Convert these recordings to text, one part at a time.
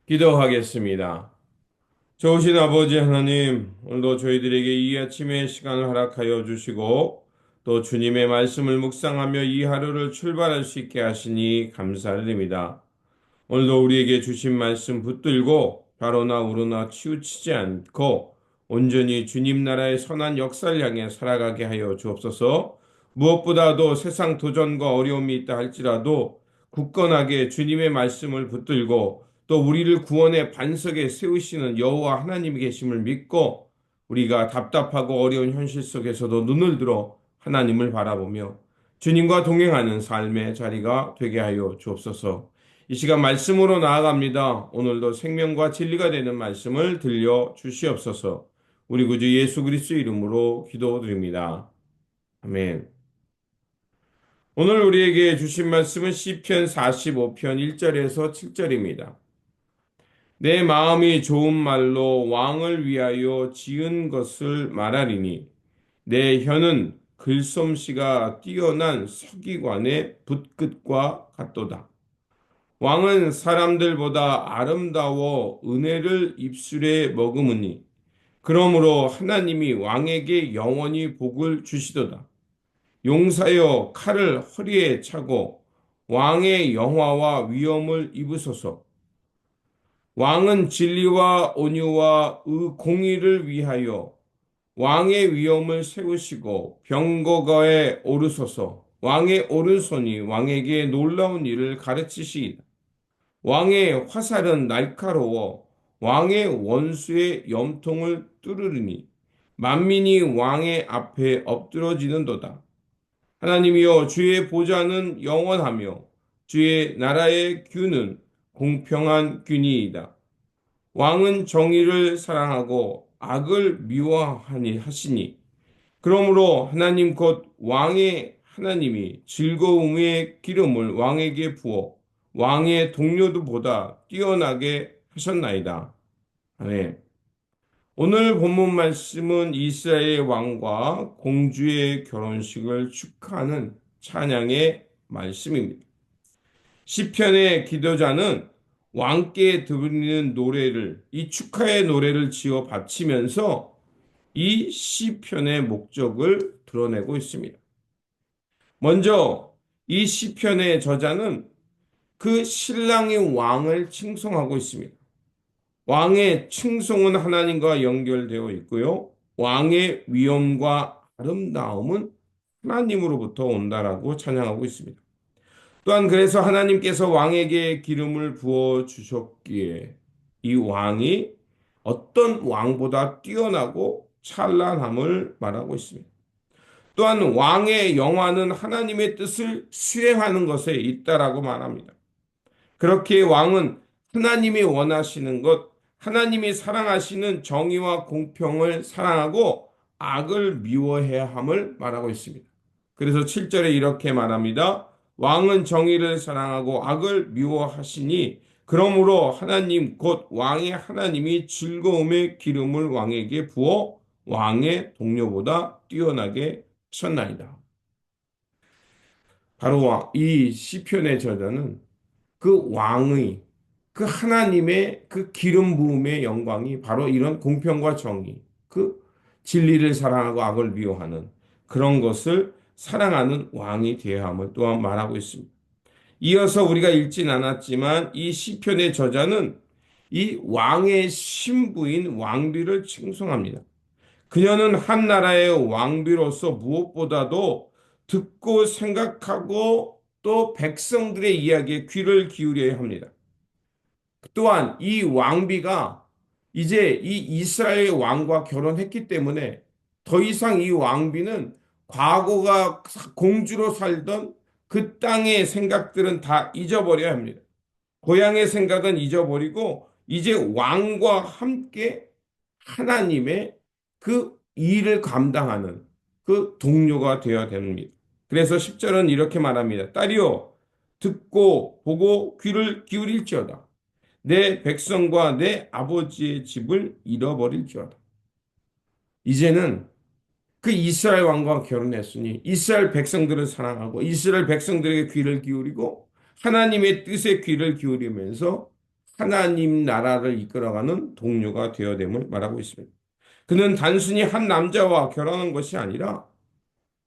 기도하겠습니다. 좋으신 아버지 하나님, 오늘도 저희들에게 이 아침의 시간을 허락하여 주시고, 또 주님의 말씀을 묵상하며 이 하루를 출발할 수 있게 하시니 감사드립니다. 오늘도 우리에게 주신 말씀 붙들고, 바로나 우로나 치우치지 않고, 온전히 주님 나라의 선한 역사를 향해 살아가게 하여 주옵소서. 무엇보다도 세상 도전과 어려움이 있다 할지라도, 굳건하게 주님의 말씀을 붙들고, 또 우리를 구원의 반석에 세우시는 여호와 하나님이 계심을 믿고 우리가 답답하고 어려운 현실 속에서도 눈을 들어 하나님을 바라보며 주님과 동행하는 삶의 자리가 되게 하여 주옵소서. 이 시간 말씀으로 나아갑니다. 오늘도 생명과 진리가 되는 말씀을 들려 주시옵소서. 우리 구주 예수 그리스도 이름으로 기도드립니다. 아멘. 오늘 우리에게 주신 말씀은 시편 45편 1절에서 7절입니다. 내 마음이 좋은 말로 왕을 위하여 지은 것을 말하리니 내 혀는 글솜씨가 뛰어난 서기관의 붓끝과 같도다. 왕은 사람들보다 아름다워 은혜를 입술에 머금으니 그러므로 하나님이 왕에게 영원히 복을 주시도다. 용사여 칼을 허리에 차고 왕의 영화와 위엄을 입으소서. 왕은 진리와 온유와 공의를 위하여 왕의 위엄을 세우시고 병거가에 오르소서. 왕의 오른손이 왕에게 놀라운 일을 가르치시이다. 왕의 화살은 날카로워 왕의 원수의 염통을 뚫으리니 만민이 왕의 앞에 엎드러지는도다. 하나님이여 주의 보좌는 영원하며 주의 나라의 규는 공평한 균이이다. 왕은 정의를 사랑하고 악을 미워하니 하시니 그러므로 하나님 곧 왕의 하나님이 즐거움의 기름을 왕에게 부어 왕의 동료들보다 뛰어나게 하셨나이다. 아멘. 오늘 본문 말씀은 이스라엘 왕과 공주의 결혼식을 축하하는 찬양의 말씀입니다. 시편의 기도자는 왕께 드리는 노래를 이 축하의 노래를 지어 바치면서 이 시편의 목적을 드러내고 있습니다. 먼저 이 시편의 저자는 그 신랑의 왕을 칭송하고 있습니다. 왕의 칭송은 하나님과 연결되어 있고요. 왕의 위엄과 아름다움은 하나님으로부터 온다라고 찬양하고 있습니다. 또한 그래서 하나님께서 왕에게 기름을 부어 주셨기에 이 왕이 어떤 왕보다 뛰어나고 찬란함을 말하고 있습니다. 또한 왕의 영화는 하나님의 뜻을 수행하는 것에 있다라고 말합니다. 그렇게 왕은 하나님이 원하시는 것, 하나님이 사랑하시는 정의와 공평을 사랑하고 악을 미워해야 함을 말하고 있습니다. 그래서 7절에 이렇게 말합니다. 왕은 정의를 사랑하고 악을 미워하시니 그러므로 하나님 곧 왕의 하나님이 즐거움의 기름을 왕에게 부어 왕의 동료보다 뛰어나게 하셨나이다. 바로 이 시편의 저자는 그 왕의 그 하나님의 그 기름 부음의 영광이 바로 이런 공평과 정의, 그 진리를 사랑하고 악을 미워하는 그런 것을 사랑하는 왕이 되어야 함을 또한 말하고 있습니다. 이어서 우리가 읽진 않았지만 이 시편의 저자는 이 왕의 신부인 왕비를 칭송합니다. 그녀는 한 나라의 왕비로서 무엇보다도 듣고 생각하고 또 백성들의 이야기에 귀를 기울여야 합니다. 또한 이 왕비가 이제 이 이스라엘 왕과 결혼했기 때문에 더 이상 이 왕비는 과거가 공주로 살던 그 땅의 생각들은 다 잊어버려야 합니다. 고향의 생각은 잊어버리고 이제 왕과 함께 하나님의 그 일을 감당하는 그 동료가 되어야 됩니다. 그래서 10절은 이렇게 말합니다. 딸이여 듣고 보고 귀를 기울일지어다. 내 백성과 내 아버지의 집을 잃어버릴지어다. 이제는 그 이스라엘 왕과 결혼했으니 이스라엘 백성들을 사랑하고 이스라엘 백성들에게 귀를 기울이고 하나님의 뜻에 귀를 기울이면서 하나님 나라를 이끌어가는 동료가 되어됨을 말하고 있습니다. 그는 단순히 한 남자와 결혼한 것이 아니라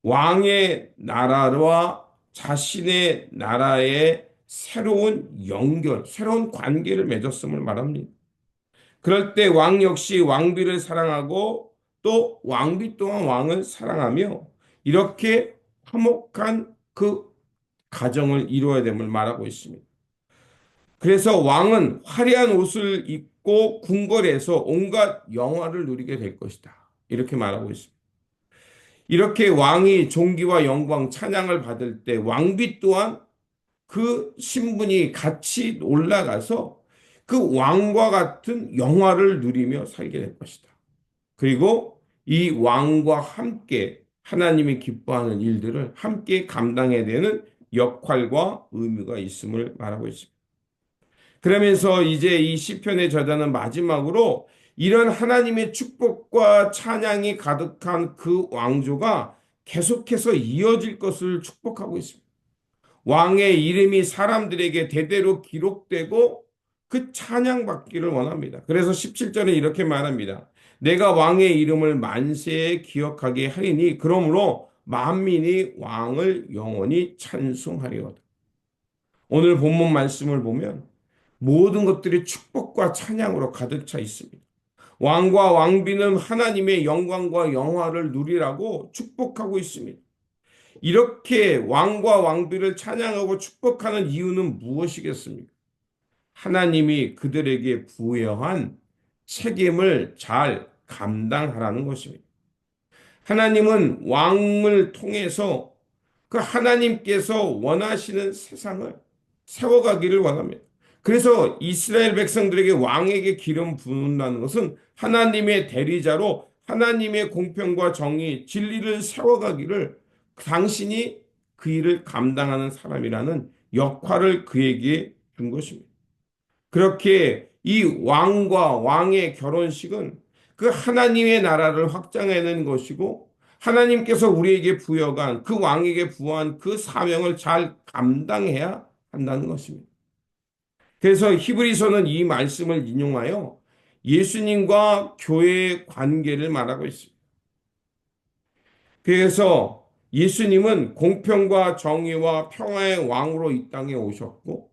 왕의 나라와 자신의 나라의 새로운 연결, 새로운 관계를 맺었음을 말합니다. 그럴 때 왕 역시 왕비를 사랑하고 또 왕비 또한 왕을 사랑하며 이렇게 화목한 그 가정을 이루어야 됨을 말하고 있습니다. 그래서 왕은 화려한 옷을 입고 궁궐에서 온갖 영화를 누리게 될 것이다. 이렇게 말하고 있습니다. 이렇게 왕이 존귀와 영광, 찬양을 받을 때 왕비 또한 그 신분이 같이 올라가서 그 왕과 같은 영화를 누리며 살게 될 것이다. 그리고 이 왕과 함께 하나님이 기뻐하는 일들을 함께 감당해야 되는 역할과 의미가 있음을 말하고 있습니다. 그러면서 이제 이 시편의 저자는 마지막으로 이런 하나님의 축복과 찬양이 가득한 그 왕조가 계속해서 이어질 것을 축복하고 있습니다. 왕의 이름이 사람들에게 대대로 기록되고 그 찬양받기를 원합니다. 그래서 17절에 이렇게 말합니다. 내가 왕의 이름을 만세에 기억하게 하리니 그러므로 만민이 왕을 영원히 찬송하리로다. 오늘 본문 말씀을 보면 모든 것들이 축복과 찬양으로 가득 차 있습니다. 왕과 왕비는 하나님의 영광과 영화를 누리라고 축복하고 있습니다. 이렇게 왕과 왕비를 찬양하고 축복하는 이유는 무엇이겠습니까? 하나님이 그들에게 부여한 책임을 잘 감당하라는 것입니다. 하나님은 왕을 통해서 그 하나님께서 원하시는 세상을 세워가기를 원합니다. 그래서 이스라엘 백성들에게 왕에게 기름 부은다는 것은 하나님의 대리자로 하나님의 공평과 정의, 진리를 세워가기를 당신이 그 일을 감당하는 사람이라는 역할을 그에게 준 것입니다. 그렇게 이 왕과 왕의 결혼식은 그 하나님의 나라를 확장해낸 것이고 하나님께서 우리에게 부여한 그 왕에게 부여한 그 사명을 잘 감당해야 한다는 것입니다. 그래서 히브리서는 이 말씀을 인용하여 예수님과 교회의 관계를 말하고 있습니다. 그래서 예수님은 공평과 정의와 평화의 왕으로 이 땅에 오셨고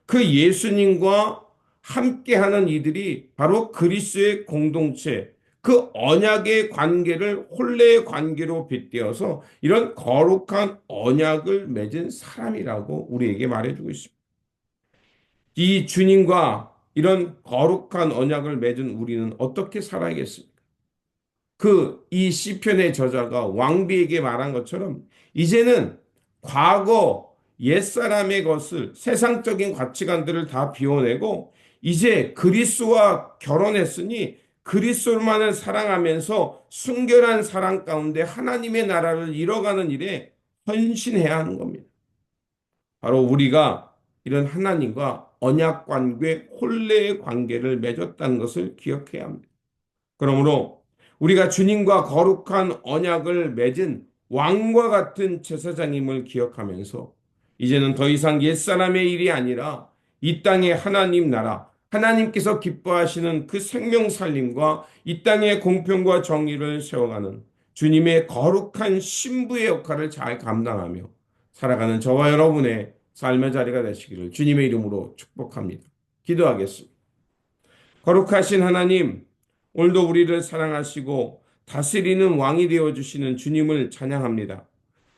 그 예수님과 함께하는 이들이 바로 그리스도의 공동체, 그 언약의 관계를 혼례의 관계로 빗대어서 이런 거룩한 언약을 맺은 사람이라고 우리에게 말해주고 있습니다. 이 주님과 이런 거룩한 언약을 맺은 우리는 어떻게 살아야겠습니까? 이 시편의 저자가 왕비에게 말한 것처럼 이제는 과거 옛사람의 것을 세상적인 가치관들을 다 비워내고 이제 그리스도와 결혼했으니 그리스도만을 사랑하면서 순결한 사랑 가운데 하나님의 나라를 이뤄가는 일에 헌신해야 하는 겁니다. 바로 우리가 이런 하나님과 언약 관계, 혼례의 관계를 맺었다는 것을 기억해야 합니다. 그러므로 우리가 주님과 거룩한 언약을 맺은 왕과 같은 제사장임을 기억하면서 이제는 더 이상 옛사람의 일이 아니라 이 땅의 하나님 나라, 하나님께서 기뻐하시는 그 생명 살림과 이 땅의 공평과 정의를 세워가는 주님의 거룩한 신부의 역할을 잘 감당하며 살아가는 저와 여러분의 삶의 자리가 되시기를 주님의 이름으로 축복합니다. 기도하겠습니다. 거룩하신 하나님, 오늘도 우리를 사랑하시고 다스리는 왕이 되어주시는 주님을 찬양합니다.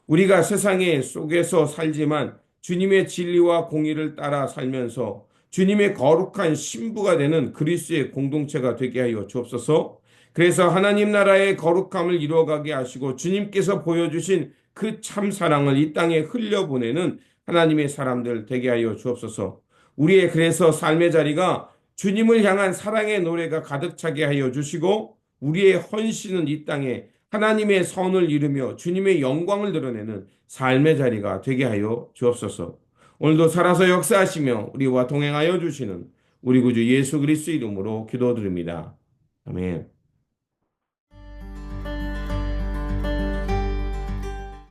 우리가 세상의 속에서 살지만 주님의 진리와 공의를 따라 살면서 주님의 거룩한 신부가 되는 그리스도의 공동체가 되게 하여 주옵소서. 그래서 하나님 나라의 거룩함을 이루어가게 하시고 주님께서 보여주신 그 참 사랑을 이 땅에 흘려보내는 하나님의 사람들 되게 하여 주옵소서. 우리의 그래서 삶의 자리가 주님을 향한 사랑의 노래가 가득 차게 하여 주시고 우리의 헌신은 이 땅에 하나님의 선을 이루며 주님의 영광을 드러내는 삶의 자리가 되게 하여 주옵소서. 오늘도 살아서 역사하시며 우리와 동행하여 주시는 우리 구주 예수 그리스도 이름으로 기도드립니다. 아멘.